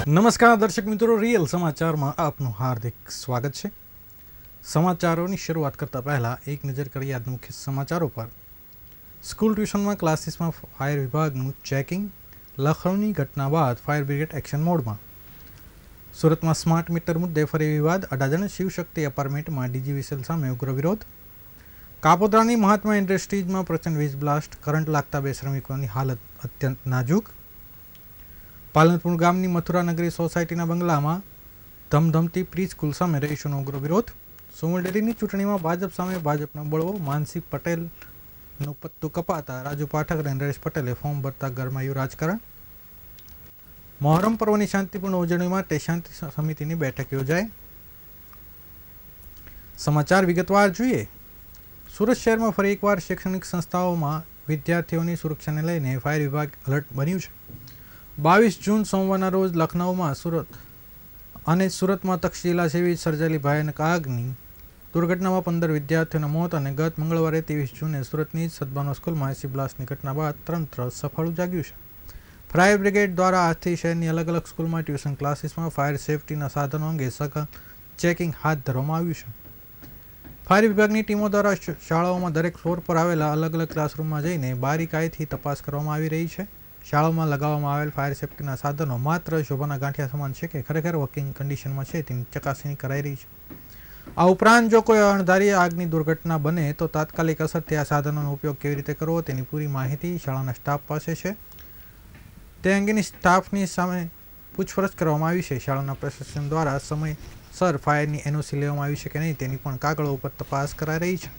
નમસ્કાર દર્શક મિત્રો, રિયલ સમાચારમાં આપનું હાર્દિક સ્વાગત છે। સમાચારોની શરૂઆત કરતા પહેલા એક નજર કરીએ આજના મુખ્ય સમાચારો પર। સ્કૂલ ટ્યુશનમાં ક્લાસીસમાં ફાયર વિભાગનું ચેકિંગ, લખણની ઘટના બાદ ફાયર બ્રિગેડ એક્શન મોડમાં। સુરતમાં સ્માર્ટ મીટર મુદ્દે ફરી વિવાદ, અડાજણ શિવશક્તિ એપાર્ટમેન્ટમાં ડીજીવીસીએલ સામે ઉગ્ર વિરોધ। કાપોદ્રાની મહાત્મા ઇન્ડસ્ટ્રીઝમાં પ્રચંડ વીજ બ્લાસ્ટ, કરંટ લાગતા 2 શ્રમિકોની હાલત અત્યંત નાજુક। પાલનપુર ગામની મથુરાનગરી સોસાયટીના બંગલામાં ધમધમતી પ્રી સ્કૂલ સામે રહીશોનો ઉગ્ર વિરોધ। સુમલડેરીની ચૂંટણીમાં ભાજપ સામે ભાજપનો બળવો, માનસી પટેલનું પત્તું કપાતા રાજુ પાઠક અને નરેશ પટેલે ફોર્મ ભરતા ગરમાયું રાજકારણ। મોહરમ પર્વની શાંતિપૂર્ણ ઉજવણી માટે શાંતિ સમિતિની બેઠક યોજાઈ। સમાચાર વિગતવાર જોઈએ। સુરત શહેરમાં ફરી એકવાર શૈક્ષણિક સંસ્થાઓમાં વિદ્યાર્થીઓની સુરક્ષાને લઈને ફાયર વિભાગ એલર્ટ બન્યું છે। 22 જૂન સોમવારના રોજ લખનઉમાં અને સુરતમાં તક્ષશિલા જેવી સર્જાયેલી ભયાનક આગની દુર્ઘટનામાં 15 વિદ્યાર્થીઓના મોત અને ગત મંગળવારે 23 જૂને સુરતની સદભાવના સ્કૂલમાં એસી બ્લાસ્ટની ઘટના બાદ તંત્ર સફળ જાગ્યું છે। ફાયર બ્રિગેડ દ્વારા આજથી શહેરની અલગ અલગ સ્કૂલમાં ટ્યુશન ક્લાસીસમાં ફાયર સેફટીના સાધનો અંગે સઘન ચેકિંગ હાથ ધરવામાં આવ્યું છે। ફાયર વિભાગની ટીમો દ્વારા શાળાઓમાં દરેક ફ્લોર પર આવેલા અલગ અલગ ક્લાસરૂમમાં જઈને બારીકાઈથી તપાસ કરવામાં આવી રહી છે। શાળાઓમાં લગાવવામાં આવેલ ફાયર સેફટીના સાધનો માત્ર શોભાના ગાંઠિયા સમાન છે કે ખરેખર વર્કિંગ કન્ડિશનમાં છે તેની ચકાસણી કરાઈ રહી છે। આ ઉપરાંત જો કોઈ અણધારી આગની દુર્ઘટના બને તો તાત્કાલિક અસરથી આ સાધનોનો ઉપયોગ કેવી રીતે કરવો તેની પૂરી માહિતી શાળાના સ્ટાફ પાસે છે। તે અંગેની સ્ટાફની સામે પૂછપરછ કરવામાં આવી છે। શાળાના પ્રશાસન દ્વારા સમયસર ફાયરની એનઓસી લેવામાં આવી છે કે નહીં તેની પણ કાગળો ઉપર તપાસ કરાઈ રહી છે।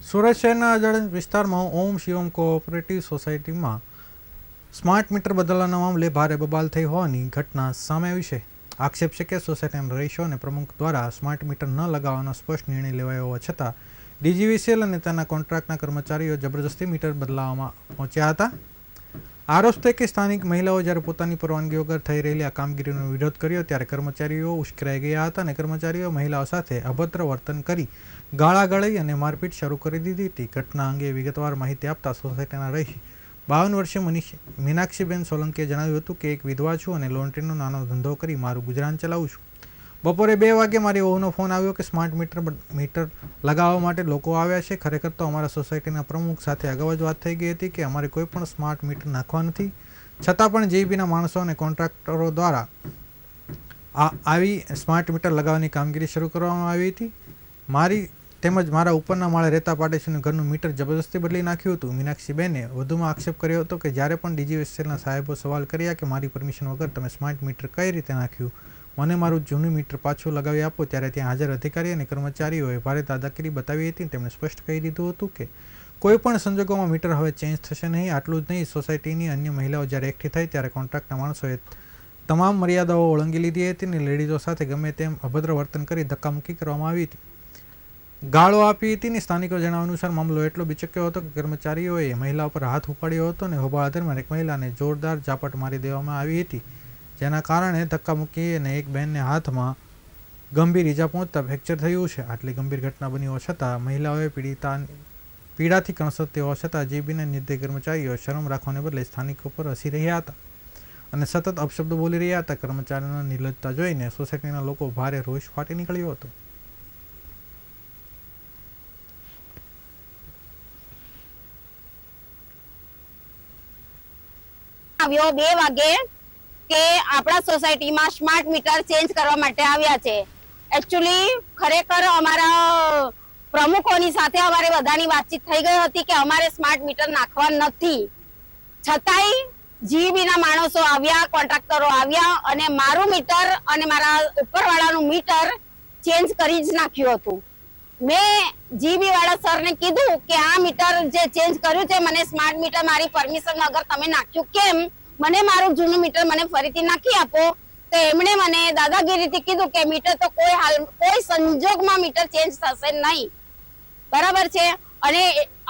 સુરત શહેરના અડાજણ વિસ્તારમાં ઓમ શિવમ કોઓપરેટિવ સોસાયટીમાં સ્માર્ટ મીટર બદલવાના મામલે ભારે બબાલ થઈ હોવાની ઘટના સામે આવી છે। આક્ષેપ છે કે સોસાયટીના રહીશો અને પ્રમુખ દ્વારા સ્માર્ટ મીટર ન લગાવવાનો સ્પષ્ટ નિર્ણય લેવાયો હોવા છતાં ડીજીવીસીએલ અને તેના કોન્ટ્રાક્ટના કર્મચારીઓ જબરજસ્તી મીટર બદલાવવામાં પહોંચ્યા હતા। આરોપ છે કે સ્થાનિક મહિલાઓ જ્યારે પોતાની પરવાનગી વગર થઈ રહેલી આ કામગીરીનો વિરોધ કર્યો ત્યારે કર્મચારીઓ ઉશ્કેરાઈ ગયા હતા અને કર્મચારીઓ મહિલાઓ સાથે અભદ્ર વર્તન કરી ગાળાગાળી અને મારપીટ શરૂ કરી દીધી હતી। ઘટના અંગે વિગતવાર માહિતી આપતા સોસાયટીના રહીશ 52 વર્ષીય મીનાક્ષીબેન સોલંકીએ જણાવ્યું હતું કે એક વિધવા છું અને લોન્ડ્રીનો નાનો ધંધો કરી મારું ગુજરાન ચલાવું છું। બપોરે 2 વાગે મારી વહુનો ફોન આવ્યો કે સ્માર્ટ મીટર લગાવવા માટે લોકો આવ્યા છે। ખરેખર તો અમારા સોસાયટીના પ્રમુખ સાથે અગાઉ જ વાત થઈ ગઈ હતી કે અમારે કોઈ પણ સ્માર્ટ મીટર નાખવા નથી, છતાં પણ જીઈબીના માણસો અને કોન્ટ્રાક્ટરો દ્વારા આવી સ્માર્ટ મીટર લગાવવાની કામગીરી શરૂ કરવામાં આવી હતી। મારી તેમજ મારા ઉપરના માળે રહેતા પાડોશીનું ઘરનું મીટર જબરદસ્તી બદલી નાખ્યું હતું। મીનાક્ષીબેને વધુમાં આક્ષેપ કર્યો હતો કે જ્યારે પણ ડીજીવીસીએલના સાહેબો સવાલ કર્યા કે મારી પરમિશન વગર તમે સ્માર્ટ મીટર કઈ રીતે નાખ્યું, મને મારું જૂનું મીટર પાછું લગાવી આપો, ત્યારે ત્યાં હાજર અધિકારી અને કર્મચારીઓએ ભારે દાદાગીરી બતાવી હતી। તેમણે સ્પષ્ટ કહી દીધું હતું કે કોઈ પણ સંજોગોમાં મીટર હવે ચેન્જ થશે નહીં। આટલું જ નહીં, સોસાયટીની અન્ય મહિલાઓ જ્યારે એકઠી થઈ ત્યારે કોન્ટ્રાક્ટના માણસોએ તમામ મર્યાદાઓ ઓળંગી લીધી હતી અને લેડીઝો સાથે ગમે તેમ અભદ્ર વર્તન કરી ધક્કામુક્કી કરવામાં આવી હતી, ગાળો આપી હતી ને સ્થાનિકો જણાવ્યા અનુસાર મામલો એટલો બિચક્યો હતો કે કર્મચારીઓએ મહિલા પર હાથ ઉપાડ્યો હતો અને હોબાળા દરમિયાન એક મહિલાને જોરદાર ઝાપટ મારી દેવામાં આવી હતી, જેના કારણે ધક્કામુક્કી અને એક બહેનને હાથમાં ગંભીર ઈજા પહોંચતા ફ્રેક્ચર થયું છે। આટલી ગંભીર ઘટના બની હોવા છતાં મહિલાઓએ પીડાથી કણસરતી હોવા છતાં જીઈબીના નિર્દય કર્મચારીઓ શરમ રાખવાને બદલે સ્થાનિકો પર હસી રહ્યા હતા અને સતત અપશબ્દો બોલી રહ્યા હતા। કર્મચારીઓની નિર્લજ્જતા જોઈને સોસાયટીના લોકો ભારે રોષ ફાટી નીકળ્યો હતો। 2 વાગે કે આપણા સોસાયટીમાં સ્માર્ટ મીટર ચેન્જ કરવા માટે આવ્યા છે। એકચ્યુઅલી ખરેખર અમારા પ્રમુખોની સાથે અમારે બધાની વાતચીત થઈ ગઈ હતી કે અમારે સ્માર્ટ મીટર નાખવા નથી, છતાંય જીઈબીના માણસો આવ્યા, કોન્ટ્રાક્ટરો આવ્યા અને મારું મીટર અને મારા ઉપરવાળાનું મીટર ચેન્જ કરી જ નાખ્યું હતું। મેં જીબી વાળા સરને કીધું કે આ મીટર જે ચેન્જ કર્યું છે મને સ્માર્ટ મીટર મારી પરમિશન વગર તમે નાખ્યું કેમ, મને મારું જૂનું મીટર મને ફરીથી નાખી આપો તો એમણે મને દાદાગીરીથી કીધું કે મીટર તો કોઈ સંજોગમાં મીટર ચેન્જ થશે નહીં, બરાબર છે. અને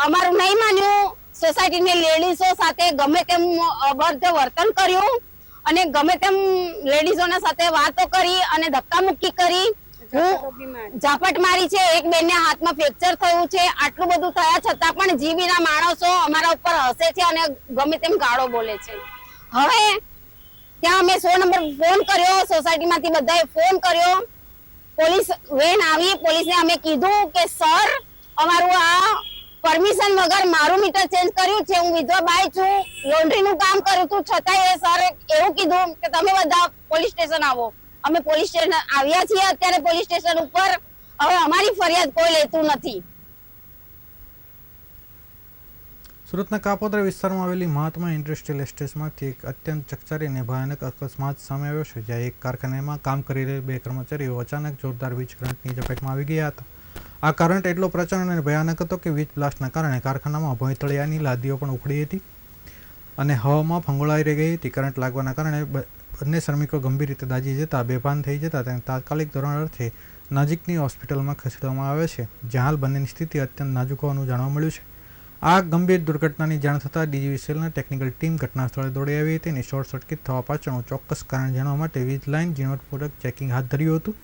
અમારું નહીં માન્યું, સોસાયટીની લેડીઝો સાથે ગમે તેમ અભદ્ર વર્તન કર્યું અને ગમે તેમ લેડીઝોના સાથે વાતો કરી અને ધક્કામુક્કી કરી, ઝાપટ મારી છે. એક બેનને હાથમાં ફ્રેક્ચર થયું છે. આટલું બધું થયા છતાં પણ જીબીના માણસો અમારા ઉપર હસે છે અને ગમે તેમ ગાળો બોલે છે. હવે ત્યાં અમે 100 નંબર ફોન કર્યો, સોસાયટીમાંથી બધાએ ફોન કર્યો, પોલીસ વેન આવી. પોલીસને અમે કીધું કે સર, અમારું આ પરમિશન વગર મારું મીટર ચેન્જ કર્યું છે. હું વિધવા બાઈ છું, લોન્ડ્રીનું કામ કરું છું, છતાંય સર એવું કીધું કે તમે બધા પોલીસ સ્ટેશન આવો. અમે પોલીસ સ્ટેશન આવ્યા છીએ અત્યારે પોલીસ સ્ટેશન ઉપર. હવે અમારી ફરિયાદ કોઈ લેતું નથી. સુરતના કાપોદ્રા વિસ્તારમાં આવેલી મહાત્મા ઇન્ડસ્ટ્રીયલ એસ્ટેટમાંથી એક અત્યંત ચકચારી અને ભયાનક અકસ્માત સામે આવ્યો છે, જ્યાં એક કારખાનામાં કામ કરી રહેલ 2 કર્મચારીઓ અચાનક જોરદાર વીજ કરંટની ઝપેટમાં આવી ગયા હતા. આ કરંટ એટલો પ્રચંડ અને ભયાનક હતો કે વીજ બ્લાસ્ટના કારણે કારખાનામાં ભોંયતળિયાની લાદીઓ પણ ઉખડી હતી અને હવામાં ફંગોળાઈ ગઈ હતી. કરંટ લાગવાના કારણે બંને શ્રમિકો ગંભીર રીતે દાઝી જતા બેભાન થઈ જતા તેને તાત્કાલિક ધોરણ અર્થે નજીકની હોસ્પિટલમાં ખસેડવામાં આવે છે, જ્યાં હાલ બંનેની સ્થિતિ અત્યંત નાજુક હોવાનું જાણવા મળ્યું છે. આ ગંભીર દુર્ઘટનાની જાણ થતાં ડીજીવીસીએલના ટેકનિકલ ટીમ ઘટના સ્થળે દોડી આવી હતી અને શોર્ટ સર્કિટ થવા પાછળનું ચોક્કસ કારણ જાણવા માટે વીજ લાઇન ઝીણવટપૂર્વક ચેકિંગ હાથ ધર્યું હતું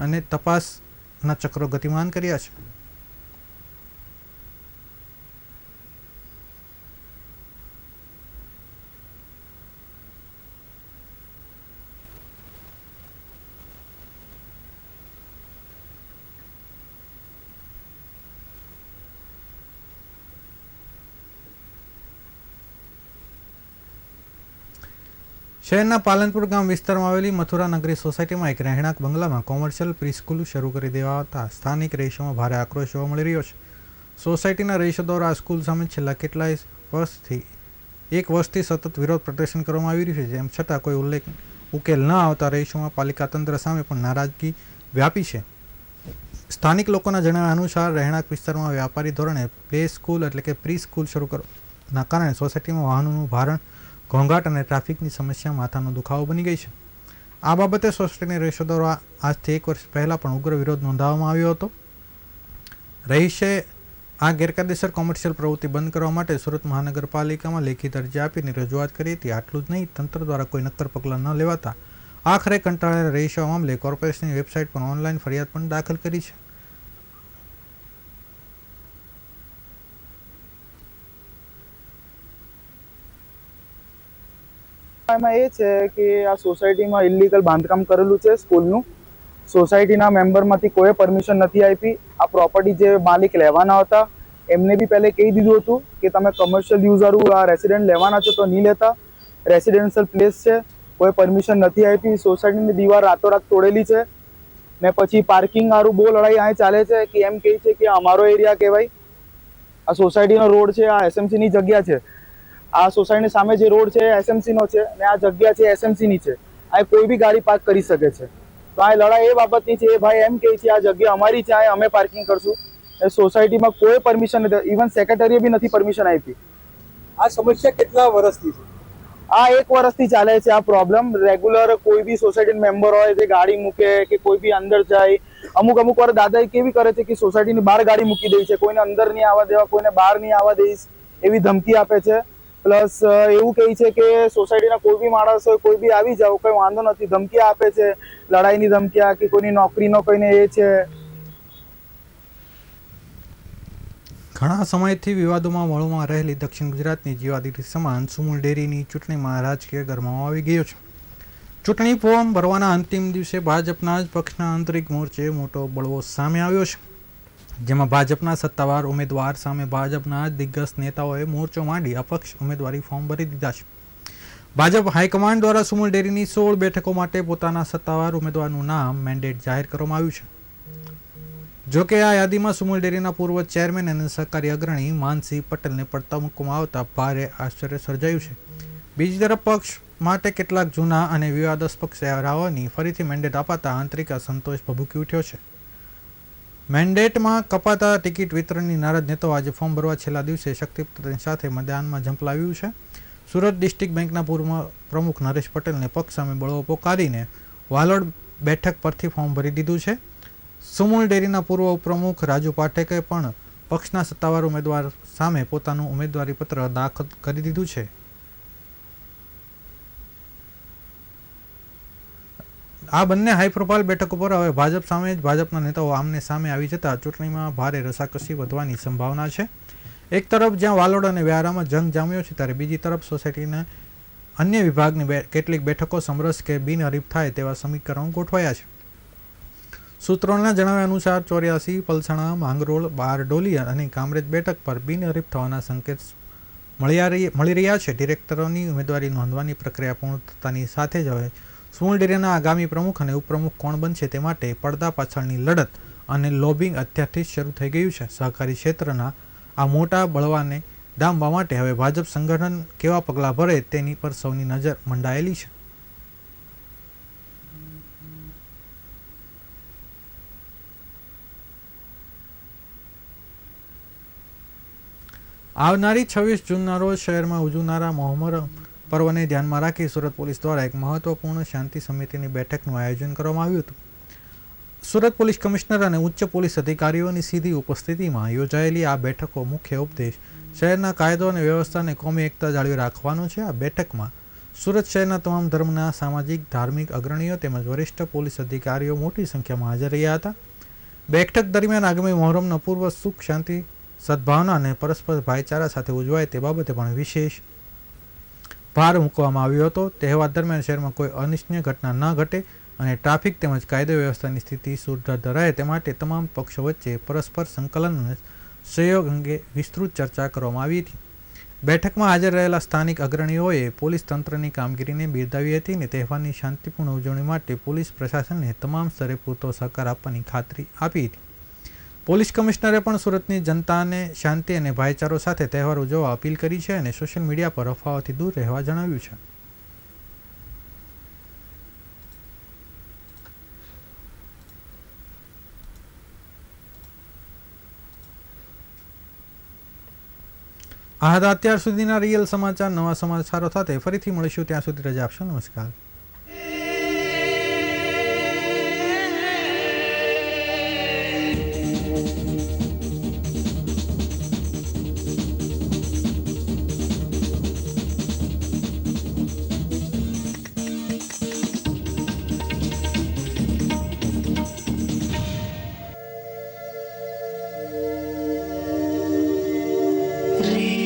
અને તપાસના ચક્રો ગતિમાન કર્યા છે. શહેરના પાલનપુર ગામ વિસ્તારમાં આવેલી મથુરા નગરી સોસાયટીમાં એક રહેણાંક બંગલામાં કોમર્શિયલ પ્રીસ્કૂલ શરૂ કરી દેવાતા સ્થાનિક રહીશોમાં ભારે આક્રોશ જોવા મળી રહ્યો છે. સોસાયટીના રહીશો દ્વારા આ સ્કૂલ સામે છેલ્લા કેટલાય વર્ષથી સતત વિરોધ પ્રદર્શન કરવામાં આવી રહ્યું છે, જેમ છતાં કોઈ ઉકેલ ન આવતા રહીશોમાં પાલિકા તંત્ર સામે પણ નારાજગી વ્યાપી છે. સ્થાનિક લોકોના જણાવ્યા અનુસાર રહેણાંક વિસ્તારમાં વ્યાપારી ધોરણે પ્લે સ્કૂલ એટલે કે પ્રી સ્કૂલ શરૂ કરવાના કારણે સોસાયટીમાં વાહનોનું ભારણ, ઘોંઘાટ અને ટ્રાફિકની સમસ્યા માથાનો દુખાવો બની ગઈ છે. આ બાબતે સોસાયટીના રહીશો દ્વારા આજથી 1 વર્ષ પહેલાં પણ ઉગ્ર વિરોધ નોંધાવવામાં આવ્યો હતો. રહીશે આ ગેરકાયદેસર કોમર્શિયલ પ્રવૃત્તિ બંધ કરવા માટે સુરત મહાનગરપાલિકામાં લેખિત અરજી આપીને રજૂઆત કરી હતી. આટલું જ નહીં, તંત્ર દ્વારા કોઈ નક્કર પગલાં ન લેવાતા આખરે કંટાળેલા રહીશો મામલે કોર્પોરેશનની વેબસાઇટ પર ઓનલાઈન ફરિયાદ પણ દાખલ કરી છે. એમાં એ છે કે આ સોસાયટીમાં ઇલીગલ બાંધકામ કરેલું છે સ્કૂલનું. સોસાયટીના મેમ્બરમાંથી કોઈ પરમિશન નથી આપી. આ પ્રોપર્ટી જે માલિક લેવાના હતા એમને બી પહેલે કહી દીધું હતું કે તમે કમર્શિયલ યુઝરું આ રેસિડેન્ટ લેવાના છો તો નહીં લેતા, રેસિડેન્શિયલ પ્લેસ છે, કોઈ પરમિશન નથી આપી. સોસાયટીની દીવાલ રાતોરાત તોડેલી છે ને પછી પાર્કિંગ વાળું બહુ લડાઈ અહીં ચાલે છે કે એમ કહે છે કે અમારો એરિયા કહેવાય. આ સોસાયટીનો રોડ છે, આ એસએમસીની જગ્યા છે. આ સોસાયટીની સામે જે રોડ છે એસએમસી નો છે અને આ જગ્યા છે એસએમસી ની છે. આ કોઈ બી ગાડી પાર્ક કરી શકે છે. તો આ લડાઈ એ બાબતની છે. એ ભાઈ એમ કહે છે આ જગ્યા અમારી છે, અમે પાર્કિંગ કરશું. એ સોસાયટીમાં કોઈ પરમિશન નથી, ઇવન સેક્રેટરીએ બી નથી પરમિશન આપી. આ સમસ્યા કેટલા વર્ષથી છે? આ 1 વર્ષથી ચાલે છે આ પ્રોબ્લેમ. રેગ્યુલર કોઈ બી સોસાયટી મેમ્બર હોય જે ગાડી મૂકે કે કોઈ બી અંદર જાય, અમુક વાર દાદા કેવી કરે છે કે સોસાયટીની બહાર ગાડી મૂકી દે છે, કોઈને અંદર નહીં આવવા દેવા, કોઈને બહાર નહીં આવવા દઈશ એવી ધમકી આપે છે. પ્લસ એવું કહે છે કે સોસાયટીના કોઈ બી માણસ હોય કોઈ બી આવી જાવ, કોઈ વાંધો નથી, ધમકી આપે છે, લડાઈની ધમકી કે કોઈની નોકરીનો કોઈને એ છે. ઘણા સમયથી વિવાદોમાં વળમાં રહેલી દક્ષિણ ગુજરાતની જીવાદિત સમાન સુમુલ ડેરીની ચૂંટણીમાં રાજકીય ગરમાવો આવી ગયો છે. ચૂંટણી ફોર્મ ભરવાના અંતિમ દિવસે ભાજપના જ પક્ષના આંતરિક મોરચે મોટો બળવો સામે આવ્યો છે, જેમાં ભાજપના સત્તાવાર ઉમેદવાર સામે ભાજપના દિગ્ગજ નેતાઓએ મોરચો માંડી અપક્ષ ઉમેદવારી ફોર્મ ભરી દીધા છે. ભાજપ હાઈકમાન્ડ દ્વારા સુમુલ ડેરીની 16 બેઠકો માટે પોતાના સત્તાવાર ઉમેદવારનું નામ મેન્ડેટ જાહેર કરવામાં આવ્યું છે. જોકે આ યાદીમાં સુમુલ ડેરીના પૂર્વ ચેરમેન અને સહકારી અગ્રણી માનસિંહ પટેલને પડતા મૂકવામાં આવતા ભારે આશ્ચર્ય સર્જાયું છે. બીજી તરફ પક્ષ માટે કેટલાક જૂના અને વિવાદાસ્પદ ચહેરાઓની ફરીથી મેન્ડેટ અપાતા આંતરિક અસંતોષ ભભૂકી ઉઠ્યો છે. મેન્ડેટમાં કપાતા ટિકિટ વિતરણની નારાજ નેતાઓ આજે ફોર્મ ભરવા છેલ્લા દિવસે શક્તિ પ્રદર્શન સાથે મેદાનમાં ઝંપલાવ્યું છે. સુરત ડિસ્ટ્રિક્ટ બેંકના પૂર્વ પ્રમુખ નરેશ પટેલને પક્ષ સામે બળવો પોકારીને વાલોડ બેઠક પરથી ફોર્મ ભરી દીધું છે. સુમૂલ ડેરીના પૂર્વ ઉપપ્રમુખ રાજુ પાઠકે પણ પક્ષના સત્તાવાર ઉમેદવાર સામે પોતાનું ઉમેદવારી પત્ર દાખલ કરી દીધું છે. આ બંને હાઈ પ્રોફાઇલ બેઠકો પર હવે ભાજપ સામે જ ભાજપના નેતાઓ આમને સામે આવી જતા ચૂંટણીમાં ભારે રસાકસી વધવાની સંભાવના છે. એક તરફ જ્યાં વાલોડ અને વ્યારામાં જંગ જામ્યો છે, ત્યારે બીજી તરફ સોસાયટીના અન્ય વિભાગની કેટલીક બેઠકો સમરસ કે બિનહરીફ થાય તેવા સમીકરણો ગોઠવાયા છે. સૂત્રોના જણાવ્યા અનુસાર 84, પલસાણા, માંગરોળ, બારડોલી અને કામરેજ બેઠક પર બિનહરીફ થવાના સંકેત મળી રહ્યા છે. ડિરેક્ટરોની ઉમેદવારી નોંધવાની પ્રક્રિયા પૂર્ણ થતાની સાથે જ હવે સુમૂલ ડેરીના આગામી પ્રમુખ અને ઉપપ્રમુખ કોણ બનશે તે માટે પડદા પાછળની લડત અને લોબિંગ અત્યારથી જ શરૂ થઈ ગયું છે. સહકારી ક્ષેત્રના આ મોટા બળવાને ડામવા માટે હવે ભાજપ સંગઠન કેવા પગલાં ભરે તેની પર સૌની નજર મંડાયેલી છે. આવનારી 26 જૂનના રોજ શહેરમાં ઉજવનારા મોહરમ પર્વને ધ્યાનમાં રાખી સુરત પોલીસ દ્વારા એક મહત્વપૂર્ણ શાંતિ સમિતિની બેઠકનું આયોજન કરવામાં આવ્યું હતું. સુરત પોલીસ કમિશનર અને ઉચ્ચ પોલીસ અધિકારીઓની સીધી ઉપસ્થિતિમાં યોજાયેલી આ બેઠકો મુખ્ય ઉપદેશ શહેરના કાયદો અને વ્યવસ્થાને કોમી એકતા જાળવી રાખવાનો છે. આ બેઠકમાં સુરત શહેરના તમામ ધર્મના, સામાજિક, ધાર્મિક અગ્રણીઓ તેમજ વરિષ્ઠ પોલીસ અધિકારીઓ મોટી સંખ્યામાં હાજર રહ્યા હતા. બેઠક દરમિયાન આગામી મોહરમનો પૂર્વ સુખ, શાંતિ, સદભાવના અને પરસ્પર ભાઈચારા સાથે ઉજવાય તે બાબતે પણ વિશેષ ભાર મૂકવામાં આવ્યો હતો. તહેવાર દરમિયાન શહેરમાં કોઈ અનિચ્છનીય ઘટના ન ઘટે અને ટ્રાફિક તેમજ કાયદો વ્યવસ્થાની સ્થિતિ સુદૃઢ રહે તે માટે તમામ પક્ષો વચ્ચે પરસ્પર સંકલન અને સહયોગ અંગે વિસ્તૃત ચર્ચા કરવામાં આવી હતી. બેઠકમાં હાજર રહેલા સ્થાનિક અગ્રણીઓએ પોલીસ તંત્રની કામગીરીને બિરદાવી હતી અને તહેવારની શાંતિપૂર્ણ ઉજવણી માટે પોલીસ પ્રશાસનને તમામ સ્તરે પૂરતો સહકાર આપવાની ખાતરી આપી હતી. પોલીસ કમિશનરે પણ સુરતની જનતાને શાંતિ અને ભાઈચારો સાથે તહેવાર ઉજવવા અપીલ કરી છે અને સોશિયલ મીડિયા પર અફવાઓથી દૂર રહેવા જણાવ્યું છે. આ હતા અત્યાર સુધીના રિયલ સમાચાર. નવા સમાચારો સાથે ફરીથી મળીશું. ત્યાં સુધી રજા આપશો. નમસ્કાર. Real